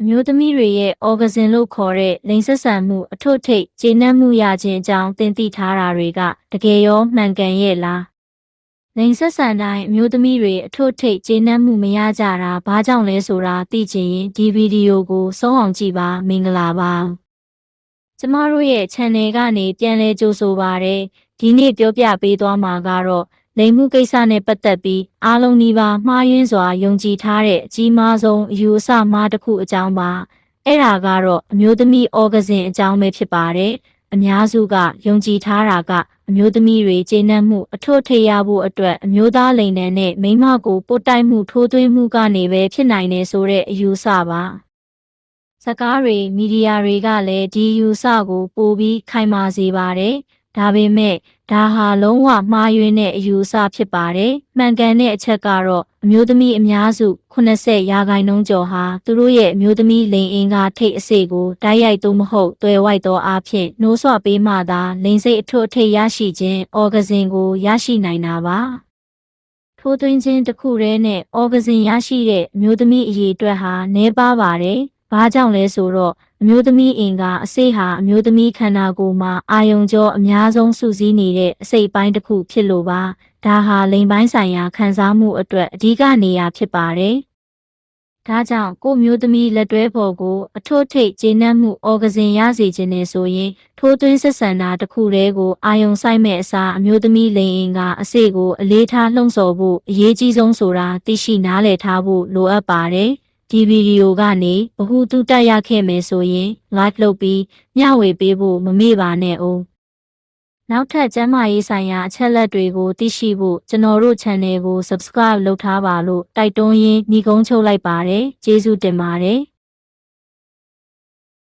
မျိုးသမီးတွေရဲ့အော်ဂဇင်လို့ခေါ်တဲ့လိင်ဆက်ဆံမှုအထွတ်ထိပ်ကျေနပ်မှုရခြင်းအကြောင်းသင်သိထားတာတွေကတကယ်ရောမှန်ကန်ရဲ့လားလိင်ဆက်ဆံတိုင်းအမျိုးသမီးတွေအထွတ်ထိပ်ကျေနပ်မှုမရကြတာဘာကြောင့်လဲဆိုတာသိချင်ရင်ဒီဗီဒီယိုကိုဆုံးအောင်ကြည့်ပါမင်္ဂလာပါကျမတို့ရဲ့ channel ကနေပြန်လည်ကြိုဆိုပါရစေဒီနေ့ပြောပြပေးသွားမှာကတော့လိင်မှုကိစ္စနဲ့ပတ်သက်ပြီးအားလုံးနီးပါးမှားယွင်းစွာယုံကြည်ထားတဲ့အကြီးမားဆုံးအယူအဆမှားတစ်ခုအကြောင်းပါအဲ့ဒါကတော့အမျိုးသမီးအော်ဂဇင်အကြောင်းပဲဖြစ်ပါတယ်အများစုကယုံကြည်ထားတာကအမျိုးသမီးတွေကျေနပ်မှုအထွတ်ထိပ်ရဖို့အတွက်အမျိုးသားလိင်တန်းနဲ့မိန်းမကိုပို့တိုက်မှုထိုးသွင်းမှုကနေပဲဖြစ်နိုင်တယ်ဆိုတဲ့အယူအဆပါစကားတွေမီဒီယာတွေကလည်းဒီယူဆကိုပိုပြီးခိုင်မာစေပါတယ်။ဒါပေမဲ့ဒါဟာလုံးဝမှားယွင်းတဲ့အယူအဆဖြစ်ပါတယ်။မှန်ကန်တဲ့အချက်ကတော့အမျိုးသမီးအများစု80%ကျော်ဟာသူတို့ရဲ့အမျိုးသမီးလိင်အင်္ဂါထိပ်အစိတ်ကိုတိုက်ရိုက်သို့မဟုတ်သွယ်ဝိုက်သောအားဖြင့်နှိုးဆွပေးမှသာလိင်စိတ်အထွတ်အထိပ်ရရှိခြင်းအော်ဂဇင်ကိုရရှိနိုင်တာပါ။ထိုးသွင်းခြင်းတစ်ခုတည်းနဲ့အော်ဂဇင်ရရှိတဲ့အမျိုးသမီးအရေအတွက်ဟာနည်းပါးပါတယ်။ဘာကြောင့်လဲဆိုတော့အမျိုးသမီးအင်္ဂါအစိတ်ဟာအမျိုးသမီးခန္ဓာကိုယ်မှာအာယုံကြောအများဆုံးစုစည်းနေတဲ့အစိတ်ပိုင်းတစ်ခုဖြစ်လို့ပါဒါဟာလိင်ပိုင်းဆိုင်ရာခံစားမှုအတွက်အဓိကနေရာဖြစ်ပါတယ်ဒါကြောင့်ကိုမျိုးသမီးလက်တွဲဖော်ကိုအထွတ်ထိပ်ကျေနပ်မှုအော်ဂဇင်ရစေခြင်းနဲ့ဆိုရင်ထိုးသွင်းဆက်ဆံတာတစ်ခုတည်းကိုအာယုံဆိုင်မဲ့အစားအမျိုးသမီးလိင်အင်္ဂါအစိတ်ကိုအလေးထားလှုံ့ဆော်ဖို့အရေးကြီးဆုံးဆိုတာသိရှိနားလည်ထားဖို့လိုအပ်ပါတယ်ဒီဗီဒီယိုကနေဘ ഹു တုတက်ရခဲ့မယ်ဆိုရင် like လုပ်ပြီးမျှဝေပေးဖို့မမေ့ပါနဲ့ဦးနောက်ထပ်ကျန်းမာရေးဆိုင်ရာအချက်လက်တွေကိုသိရှိဖို့ကျွန်တော်တို့ channel ကို subscribe လုပ်ထားပါလို့တိုက်တွန်းရင်းညီကုန်းချုပ်လိုက်ပါတယ်ကျေးဇူးတင်ပါတယ်